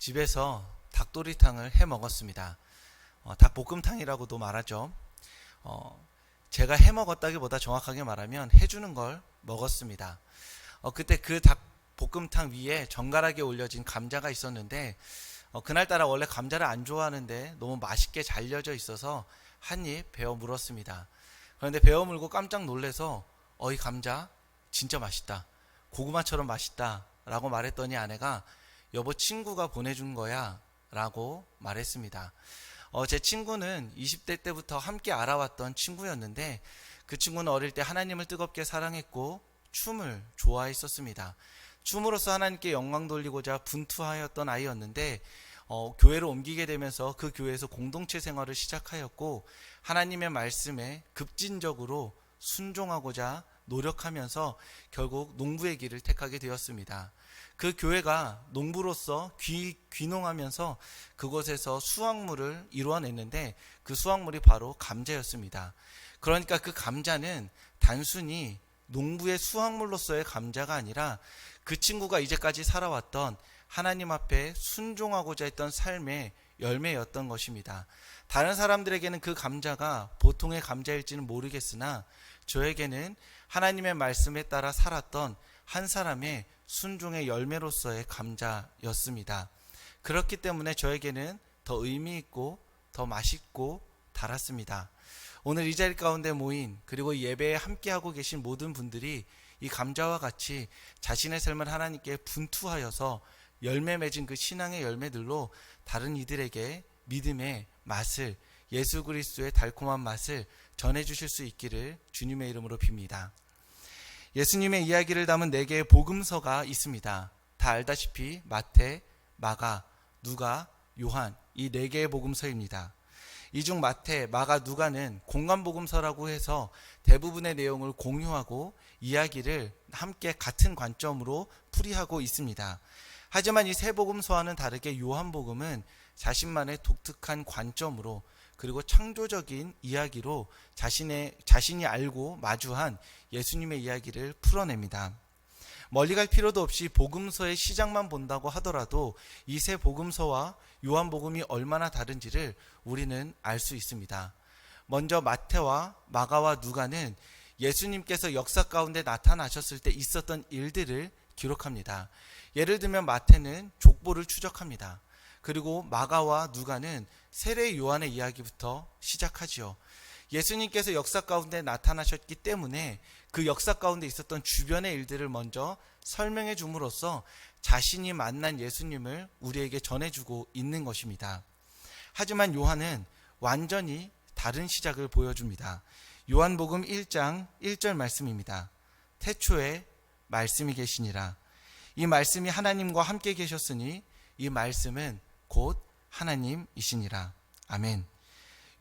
집에서 닭도리탕을 해 먹었습니다. 닭볶음탕이라고도 말하죠. 제가 해 먹었다기보다 정확하게 말하면 해주는 걸 먹었습니다. 그때 그 닭볶음탕 위에 정갈하게 올려진 감자가 있었는데 그날따라 원래 감자를 안 좋아하는데 너무 맛있게 잘 려져 있어서 한 입 베어 물었습니다. 그런데 베어 물고 깜짝 놀래서 이 감자 진짜 맛있다. 고구마처럼 맛있다 라고 말했더니 아내가 여보 친구가 보내준 거야 라고 말했습니다. 제 친구는 20대 때부터 함께 알아왔던 친구였는데 그 친구는 어릴 때 하나님을 뜨겁게 사랑했고 춤을 좋아했었습니다. 춤으로써 하나님께 영광 돌리고자 분투하였던 아이였는데 교회로 옮기게 되면서 그 교회에서 공동체 생활을 시작하였고 하나님의 말씀에 급진적으로 순종하고자 노력하면서 결국 농부의 길을 택하게 되었습니다. 그 교회가 농부로서 귀농하면서 그곳에서 수확물을 이루어냈는데 그 수확물이 바로 감자였습니다. 그러니까 그 감자는 단순히 농부의 수확물로서의 감자가 아니라 그 친구가 이제까지 살아왔던 하나님 앞에 순종하고자 했던 삶의 열매였던 것입니다. 다른 사람들에게는 그 감자가 보통의 감자일지는 모르겠으나 저에게는 하나님의 말씀에 따라 살았던 한 사람의 순종의 열매로서의 감자였습니다. 그렇기 때문에 저에게는 더 의미 있고 더 맛있고 달았습니다. 오늘 이 자리 가운데 모인 그리고 예배에 함께하고 계신 모든 분들이 이 감자와 같이 자신의 삶을 하나님께 분투하여서 열매 맺은 그 신앙의 열매들로 다른 이들에게 믿음의 맛을, 예수 그리스도의 달콤한 맛을 전해주실 수 있기를 주님의 이름으로 빕니다. 예수님의 이야기를 담은 4개의 복음서가 있습니다. 다 알다시피 마태, 마가, 누가, 요한 이 4개의 복음서입니다. 이 중 마태, 마가, 누가는 공감복음서라고 해서 대부분의 내용을 공유하고 이야기를 함께 같은 관점으로 풀이하고 있습니다. 하지만 이 세 복음서와는 다르게 요한복음은 자신만의 독특한 관점으로 그리고 창조적인 이야기로 자신이 알고 마주한 예수님의 이야기를 풀어냅니다. 멀리 갈 필요도 없이 복음서의 시작만 본다고 하더라도 이 세 복음서와 요한복음이 얼마나 다른지를 우리는 알 수 있습니다. 먼저 마태와 마가와 누가는 예수님께서 역사 가운데 나타나셨을 때 있었던 일들을 기록합니다. 예를 들면 마태는 족보를 추적합니다. 그리고 마가와 누가는 세례 요한의 이야기부터 시작하지요. 예수님께서 역사 가운데 나타나셨기 때문에 그 역사 가운데 있었던 주변의 일들을 먼저 설명해 줌으로써 자신이 만난 예수님을 우리에게 전해주고 있는 것입니다. 하지만 요한은 완전히 다른 시작을 보여줍니다. 요한복음 1장 1절 말씀입니다. 태초에 말씀이 계시니라. 이 말씀이 하나님과 함께 계셨으니 이 말씀은 곧 하나님이시니라. 아멘.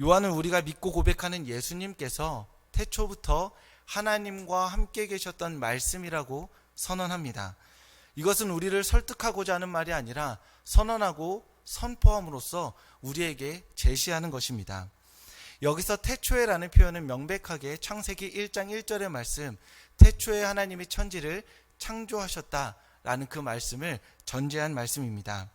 요한은 우리가 믿고 고백하는 예수님께서 태초부터 하나님과 함께 계셨던 말씀이라고 선언합니다. 이것은 우리를 설득하고자 하는 말이 아니라 선언하고 선포함으로써 우리에게 제시하는 것입니다. 여기서 태초에라는 표현은 명백하게 창세기 1장 1절의 말씀, 태초에 하나님이 천지를 창조하셨다라는 그 말씀을 전제한 말씀입니다.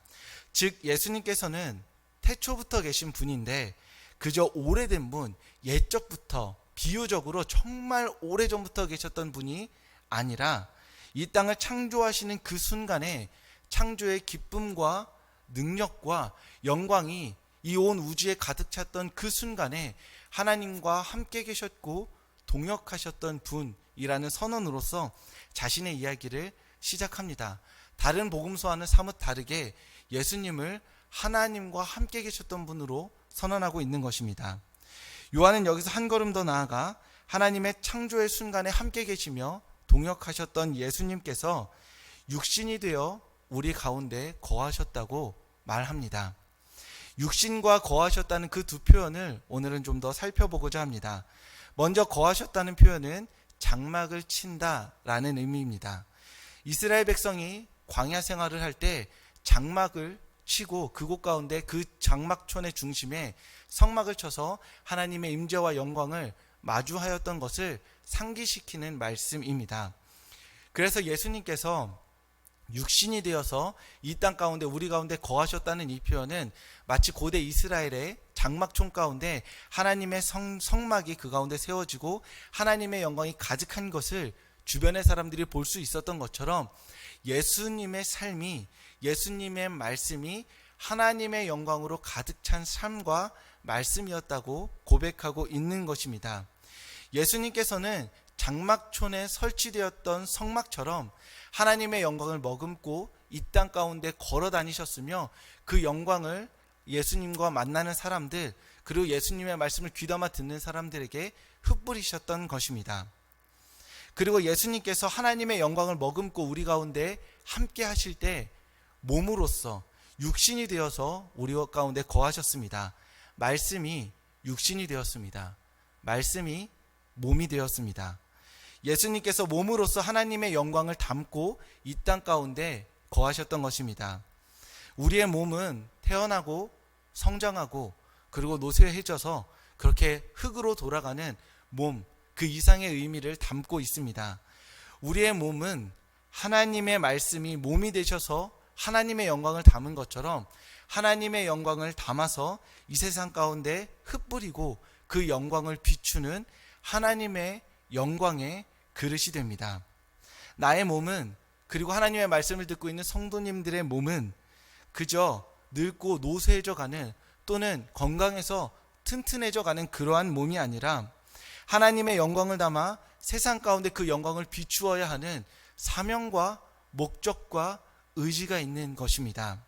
즉 예수님께서는 태초부터 계신 분인데 그저 오래된 분, 옛적부터 비유적으로 정말 오래전부터 계셨던 분이 아니라 이 땅을 창조하시는 그 순간에 창조의 기쁨과 능력과 영광이 이 온 우주에 가득 찼던 그 순간에 하나님과 함께 계셨고 동역하셨던 분이라는 선언으로서 자신의 이야기를 시작합니다. 다른 복음서와는 사뭇 다르게 예수님을 하나님과 함께 계셨던 분으로 선언하고 있는 것입니다. 요한은 여기서 한 걸음 더 나아가 하나님의 창조의 순간에 함께 계시며 동역하셨던 예수님께서 육신이 되어 우리 가운데 거하셨다고 말합니다. 육신과 거하셨다는 그 두 표현을 오늘은 좀 더 살펴보고자 합니다. 먼저 거하셨다는 표현은 장막을 친다라는 의미입니다. 이스라엘 백성이 광야 생활을 할 때 장막을 치고 그곳 가운데 그 장막촌의 중심에 성막을 쳐서 하나님의 임재와 영광을 마주하였던 것을 상기시키는 말씀입니다. 그래서 예수님께서 육신이 되어서 이 땅 가운데 우리 가운데 거하셨다는 이 표현은 마치 고대 이스라엘의 장막총 가운데 하나님의 성막이 그 가운데 세워지고 하나님의 영광이 가득한 것을 주변의 사람들이 볼 수 있었던 것처럼 예수님의 삶이, 예수님의 말씀이 하나님의 영광으로 가득 찬 삶과 말씀이었다고 고백하고 있는 것입니다. 예수님께서는 장막촌에 설치되었던 성막처럼 하나님의 영광을 머금고 이 땅 가운데 걸어 다니셨으며 그 영광을 예수님과 만나는 사람들, 그리고 예수님의 말씀을 귀담아 듣는 사람들에게 흩뿌리셨던 것입니다. 그리고 예수님께서 하나님의 영광을 머금고 우리 가운데 함께 하실 때 몸으로서 육신이 되어서 우리 가운데 거하셨습니다. 말씀이 육신이 되었습니다. 말씀이 몸이 되었습니다. 예수님께서 몸으로서 하나님의 영광을 담고 이 땅 가운데 거하셨던 것입니다. 우리의 몸은 태어나고 성장하고 그리고 노쇠해져서 그렇게 흙으로 돌아가는 몸, 그 이상의 의미를 담고 있습니다. 우리의 몸은 하나님의 말씀이 몸이 되셔서 하나님의 영광을 담은 것처럼 하나님의 영광을 담아서 이 세상 가운데 흩뿌리고 그 영광을 비추는 하나님의 영광의 그릇이 됩니다. 나의 몸은, 그리고 하나님의 말씀을 듣고 있는 성도님들의 몸은 그저 늙고 노쇠해져 가는, 또는 건강해서 튼튼해져 가는 그러한 몸이 아니라 하나님의 영광을 담아 세상 가운데 그 영광을 비추어야 하는 사명과 목적과 의지가 있는 것입니다.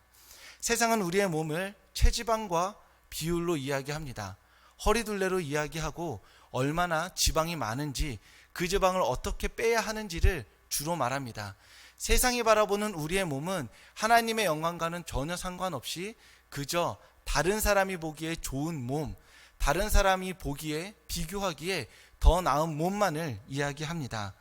세상은 우리의 몸을 체지방과 비율로 이야기합니다. 허리둘레로 이야기하고 얼마나 지방이 많은지, 그 지방을 어떻게 빼야 하는지를 주로 말합니다. 세상이 바라보는 우리의 몸은 하나님의 영광과는 전혀 상관없이 그저 다른 사람이 보기에 좋은 몸, 다른 사람이 보기에, 비교하기에 더 나은 몸만을 이야기합니다.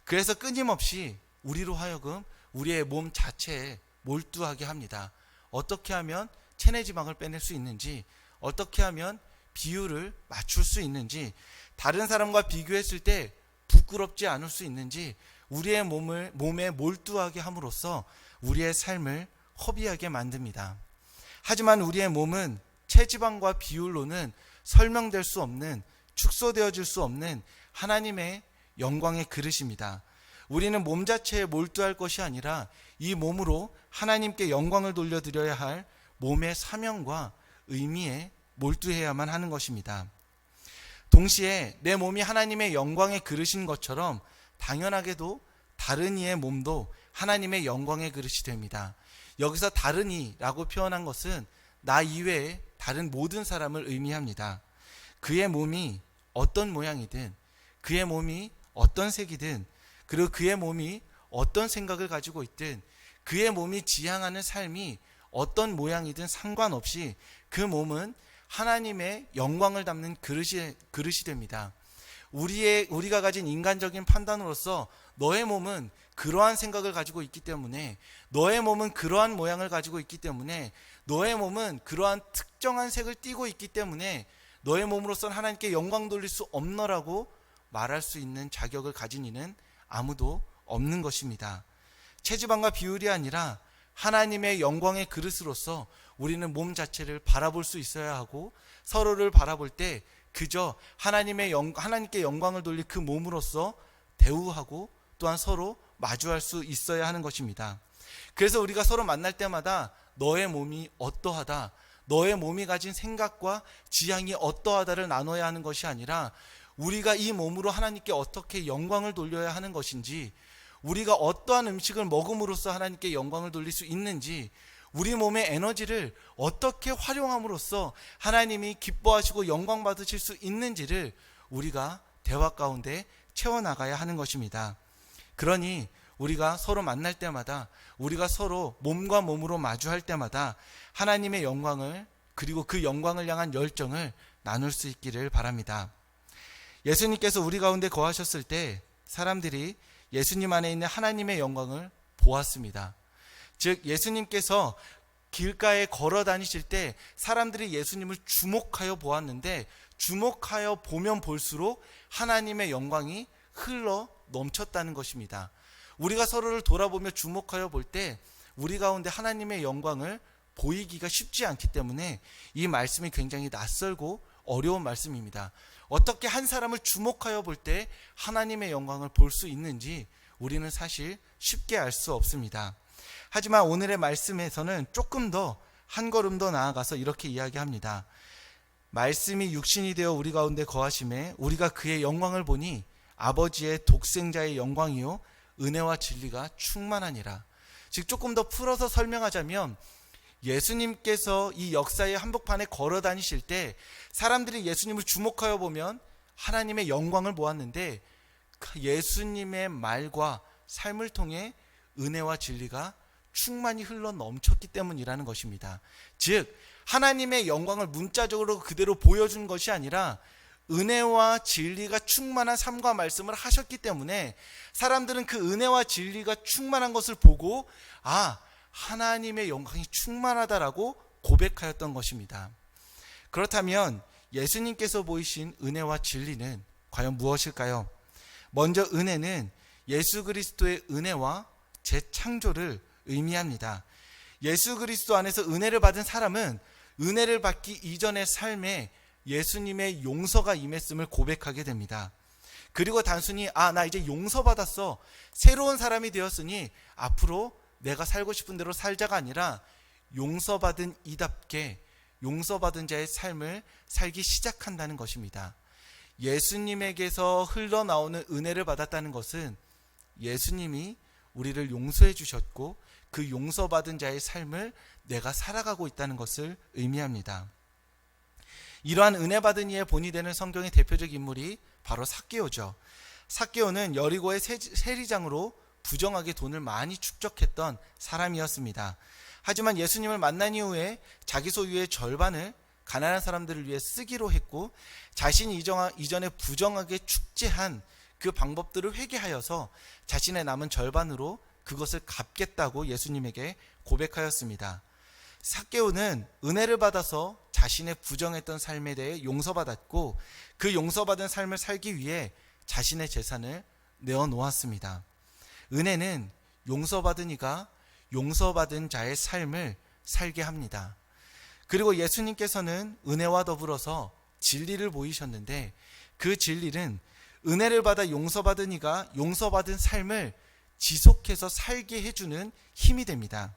그래서 끊임없이 우리로 하여금 우리의 몸 자체에 몰두하게 합니다. 어떻게 하면 체내 지방을 빼낼 수 있는지, 어떻게 하면 비율을 맞출 수 있는지, 다른 사람과 비교했을 때 부끄럽지 않을 수 있는지, 우리의 몸에 몰두하게 함으로써 우리의 삶을 허비하게 만듭니다. 하지만 우리의 몸은 체지방과 비율로는 설명될 수 없는, 축소되어질 수 없는 하나님의 영광의 그릇입니다. 우리는 몸 자체에 몰두할 것이 아니라 이 몸으로 하나님께 영광을 돌려드려야 할 몸의 사명과 의미에 몰두해야만 하는 것입니다. 동시에 내 몸이 하나님의 영광의 그릇인 것처럼 당연하게도 다른 이의 몸도 하나님의 영광의 그릇이 됩니다. 여기서 다른 이라고 표현한 것은 나 이외에 다른 모든 사람을 의미합니다. 그의 몸이 어떤 모양이든, 그의 몸이 어떤 색이든, 그리고 그의 몸이 어떤 생각을 가지고 있든, 그의 몸이 지향하는 삶이 어떤 모양이든 상관없이 그 몸은 하나님의 영광을 담는 그릇이 됩니다. 우리가 가진 인간적인 판단으로서 너의 몸은 그러한 생각을 가지고 있기 때문에, 너의 몸은 그러한 모양을 가지고 있기 때문에, 너의 몸은 그러한 특정한 색을 띠고 있기 때문에 너의 몸으로서는 하나님께 영광 돌릴 수 없노라고 말할 수 있는 자격을 가진 이는 아무도 없는 것입니다. 체지방과 비율이 아니라 하나님의 영광의 그릇으로서 우리는 몸 자체를 바라볼 수 있어야 하고, 서로를 바라볼 때 그저 하나님께 영광을 돌릴 그 몸으로서 대우하고 또한 서로 마주할 수 있어야 하는 것입니다. 그래서 우리가 서로 만날 때마다 너의 몸이 어떠하다, 너의 몸이 가진 생각과 지향이 어떠하다를 나눠야 하는 것이 아니라 우리가 이 몸으로 하나님께 어떻게 영광을 돌려야 하는 것인지, 우리가 어떠한 음식을 먹음으로써 하나님께 영광을 돌릴 수 있는지, 우리 몸의 에너지를 어떻게 활용함으로써 하나님이 기뻐하시고 영광 받으실 수 있는지를 우리가 대화 가운데 채워나가야 하는 것입니다. 그러니 우리가 서로 만날 때마다, 우리가 서로 몸과 몸으로 마주할 때마다 하나님의 영광을, 그리고 그 영광을 향한 열정을 나눌 수 있기를 바랍니다. 예수님께서 우리 가운데 거하셨을 때 사람들이 예수님 안에 있는 하나님의 영광을 보았습니다. 즉 예수님께서 길가에 걸어 다니실 때 사람들이 예수님을 주목하여 보았는데, 주목하여 보면 볼수록 하나님의 영광이 흘러 넘쳤다는 것입니다. 우리가 서로를 돌아보며 주목하여 볼 때 우리 가운데 하나님의 영광을 보이기가 쉽지 않기 때문에 이 말씀이 굉장히 낯설고 어려운 말씀입니다. 어떻게 한 사람을 주목하여 볼 때 하나님의 영광을 볼 수 있는지 우리는 사실 쉽게 알 수 없습니다. 하지만 오늘의 말씀에서는 조금 더 한 걸음 더 나아가서 이렇게 이야기합니다. 말씀이 육신이 되어 우리 가운데 거하심에 우리가 그의 영광을 보니 아버지의 독생자의 영광이요 은혜와 진리가 충만하니라. 즉 조금 더 풀어서 설명하자면 예수님께서 이 역사의 한복판에 걸어 다니실 때 사람들이 예수님을 주목하여 보면 하나님의 영광을 보았는데 예수님의 말과 삶을 통해 은혜와 진리가 충만히 흘러 넘쳤기 때문이라는 것입니다. 즉 하나님의 영광을 문자적으로 그대로 보여준 것이 아니라 은혜와 진리가 충만한 삶과 말씀을 하셨기 때문에 사람들은 그 은혜와 진리가 충만한 것을 보고 하나님의 영광이 충만하다라고 고백하였던 것입니다. 그렇다면 예수님께서 보이신 은혜와 진리는 과연 무엇일까요? 먼저 은혜는 예수 그리스도의 은혜와 재창조를 의미합니다. 예수 그리스도 안에서 은혜를 받은 사람은 은혜를 받기 이전의 삶에 예수님의 용서가 임했음을 고백하게 됩니다. 그리고 단순히 나 이제 용서받았어, 새로운 사람이 되었으니 앞으로 내가 살고 싶은 대로 살자가 아니라 용서받은 이답게 용서받은 자의 삶을 살기 시작한다는 것입니다. 예수님에게서 흘러나오는 은혜를 받았다는 것은 예수님이 우리를 용서해 주셨고 그 용서받은 자의 삶을 내가 살아가고 있다는 것을 의미합니다. 이러한 은혜 받은 이의 본이 되는 성경의 대표적 인물이 바로 삭개오죠. 삭개오는 여리고의 세리장으로 부정하게 돈을 많이 축적했던 사람이었습니다. 하지만 예수님을 만난 이후에 자기 소유의 절반을 가난한 사람들을 위해 쓰기로 했고 자신이 이전에 부정하게 축제한 그 방법들을 회개하여서 자신의 남은 절반으로 그것을 갚겠다고 예수님에게 고백하였습니다. 삭개오는 은혜를 받아서 자신의 부정했던 삶에 대해 용서받았고 그 용서받은 삶을 살기 위해 자신의 재산을 내어놓았습니다. 은혜는 용서받은 이가 용서받은 자의 삶을 살게 합니다. 그리고 예수님께서는 은혜와 더불어서 진리를 보이셨는데 그 진리는 은혜를 받아 용서받은 이가 용서받은 삶을 지속해서 살게 해주는 힘이 됩니다.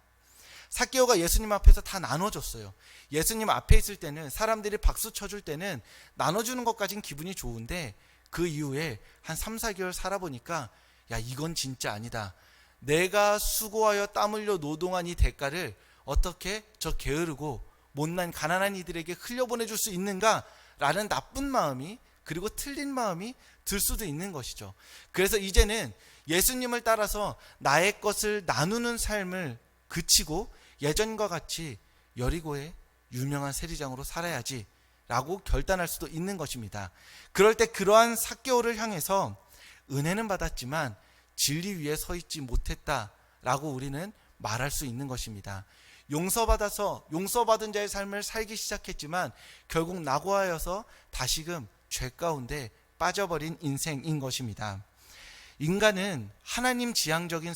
삭개오가 예수님 앞에서 다 나눠줬어요. 예수님 앞에 있을 때는 사람들이 박수 쳐줄 때는 나눠주는 것까진 기분이 좋은데 그 이후에 한 3-4개월 살아보니까 이건 진짜 아니다. 내가 수고하여 땀 흘려 노동한 이 대가를 어떻게 저 게으르고 못난 가난한 이들에게 흘려보내줄 수 있는가 라는 나쁜 마음이 그리고 틀린 마음이 들 수도 있는 것이죠. 그래서 이제는 예수님을 따라서 나의 것을 나누는 삶을 그치고 예전과 같이 여리고의 유명한 세리장으로 살아야지 라고 결단할 수도 있는 것입니다. 그럴 때 그러한 삭개오를 향해서 은혜는 받았지만 진리 위에 서 있지 못했다라고 우리는 말할 수 있는 것입니다. 용서받아서 용서받은 자의 삶을 살기 시작했지만 결국 낙오하여서 다시금 죄 가운데 빠져버린 인생인 것입니다. 인간은 하나님 지향적인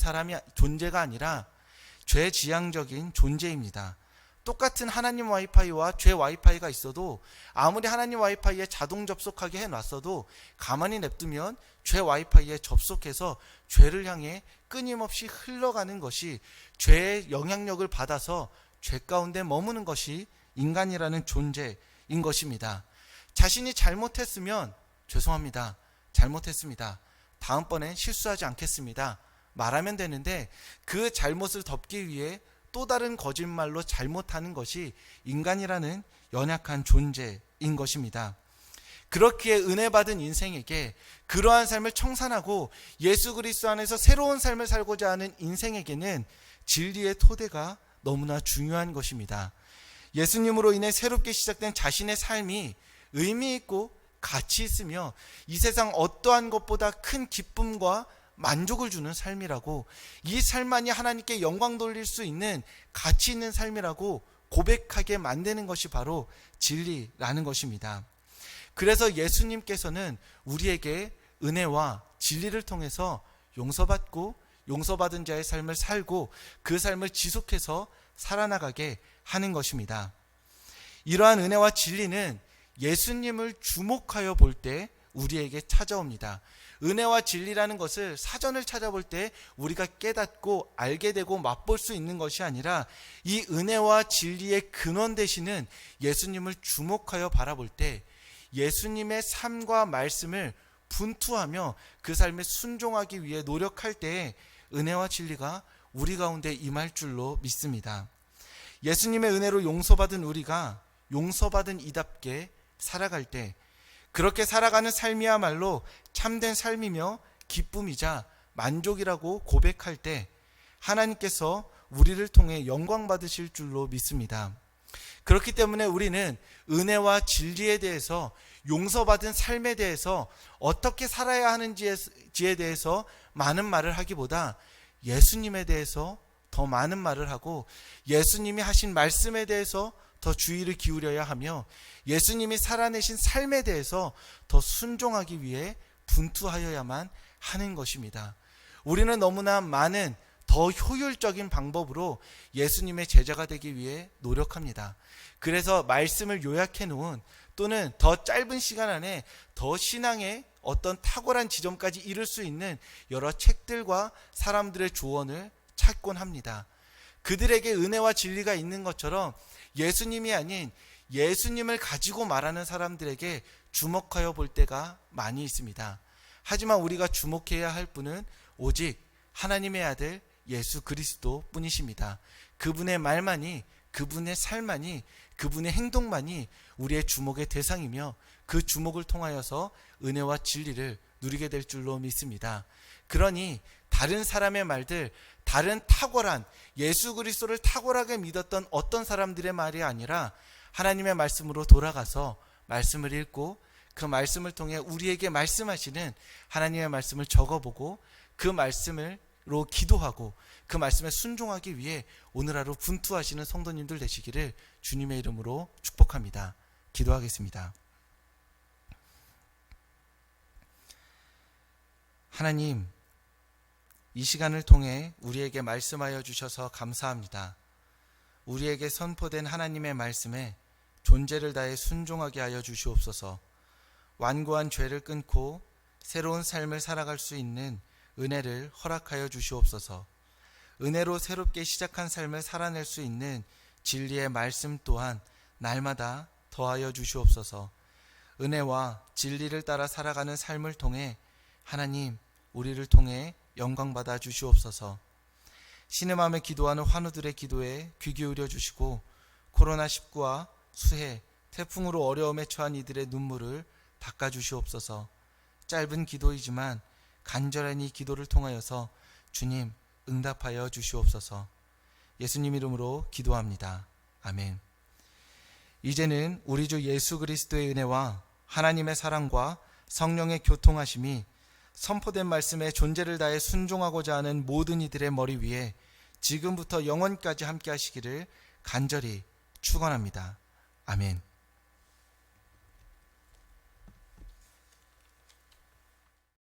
존재가 아니라 죄 지향적인 존재입니다. 똑같은 하나님 와이파이와 죄 와이파이가 있어도 아무리 하나님 와이파이에 자동 접속하게 해놨어도 가만히 냅두면 죄 와이파이에 접속해서 죄를 향해 끊임없이 흘러가는 것이 죄의 영향력을 받아서 죄 가운데 머무는 것이 인간이라는 존재인 것입니다. 자신이 잘못했으면 죄송합니다. 잘못했습니다. 다음번엔 실수하지 않겠습니다. 말하면 되는데 그 잘못을 덮기 위해 또 다른 거짓말로 잘못하는 것이 인간이라는 연약한 존재인 것입니다. 그렇기에 은혜 받은 인생에게 그러한 삶을 청산하고 예수 그리스도 안에서 새로운 삶을 살고자 하는 인생에게는 진리의 토대가 너무나 중요한 것입니다. 예수님으로 인해 새롭게 시작된 자신의 삶이 의미 있고 가치 있으며 이 세상 어떠한 것보다 큰 기쁨과 만족을 주는 삶이라고, 이 삶만이 하나님께 영광 돌릴 수 있는 가치 있는 삶이라고 고백하게 만드는 것이 바로 진리라는 것입니다. 그래서 예수님께서는 우리에게 은혜와 진리를 통해서 용서받고 용서받은 자의 삶을 살고 그 삶을 지속해서 살아나가게 하는 것입니다. 이러한 은혜와 진리는 예수님을 주목하여 볼 때 우리에게 찾아옵니다. 은혜와 진리라는 것을 사전을 찾아볼 때 우리가 깨닫고 알게 되고 맛볼 수 있는 것이 아니라 이 은혜와 진리의 근원 되시는 예수님을 주목하여 바라볼 때 예수님의 삶과 말씀을 분투하며 그 삶에 순종하기 위해 노력할 때에 은혜와 진리가 우리 가운데 임할 줄로 믿습니다. 예수님의 은혜로 용서받은 우리가 용서받은 이답게 살아갈 때, 그렇게 살아가는 삶이야말로 참된 삶이며 기쁨이자 만족이라고 고백할 때 하나님께서 우리를 통해 영광 받으실 줄로 믿습니다. 그렇기 때문에 우리는 은혜와 진리에 대해서, 용서받은 삶에 대해서 어떻게 살아야 하는지에 대해서 많은 말을 하기보다 예수님에 대해서 더 많은 말을 하고 예수님이 하신 말씀에 대해서 더 주의를 기울여야 하며 예수님이 살아내신 삶에 대해서 더 순종하기 위해 분투하여야만 하는 것입니다. 우리는 너무나 많은 더 효율적인 방법으로 예수님의 제자가 되기 위해 노력합니다. 그래서 말씀을 요약해 놓은 또는 더 짧은 시간 안에 더 신앙의 어떤 탁월한 지점까지 이룰 수 있는 여러 책들과 사람들의 조언을 찾곤 합니다. 그들에게 은혜와 진리가 있는 것처럼 예수님이 아닌 예수님을 가지고 말하는 사람들에게 주목하여 볼 때가 많이 있습니다. 하지만 우리가 주목해야 할 분은 오직 하나님의 아들 예수 그리스도 뿐이십니다. 그분의 말만이, 그분의 삶만이, 그분의 행동만이 우리의 주목의 대상이며 그 주목을 통하여서 은혜와 진리를 누리게 될 줄로 믿습니다. 그러니 다른 사람의 말들, 다른 탁월한 예수 그리스도를 탁월하게 믿었던 어떤 사람들의 말이 아니라 하나님의 말씀으로 돌아가서 말씀을 읽고 그 말씀을 통해 우리에게 말씀하시는 하나님의 말씀을 적어보고 그 말씀으로 기도하고 그 말씀에 순종하기 위해 오늘 하루 분투하시는 성도님들 되시기를 주님의 이름으로 축복합니다. 기도하겠습니다. 하나님, 이 시간을 통해 우리에게 말씀하여 주셔서 감사합니다. 우리에게 선포된 하나님의 말씀에 존재를 다해 순종하게 하여 주시옵소서. 완고한 죄를 끊고 새로운 삶을 살아갈 수 있는 은혜를 허락하여 주시옵소서. 은혜로 새롭게 시작한 삶을 살아낼 수 있는 진리의 말씀 또한 날마다 더하여 주시옵소서. 은혜와 진리를 따라 살아가는 삶을 통해 하나님, 우리를 통해 영광 받아 주시옵소서. 신음하며 기도하는 환우들의 기도에 귀 기울여 주시고 코로나19와 수해, 태풍으로 어려움에 처한 이들의 눈물을 닦아 주시옵소서. 짧은 기도이지만 간절한 이 기도를 통하여서 주님 응답하여 주시옵소서. 예수님 이름으로 기도합니다. 아멘. 이제는 우리 주 예수 그리스도의 은혜와 하나님의 사랑과 성령의 교통하심이 선포된 말씀에 존재를 다해 순종하고자 하는 모든 이들의 머리 위에 지금부터 영원까지 함께 하시기를 간절히 축원합니다. 아멘.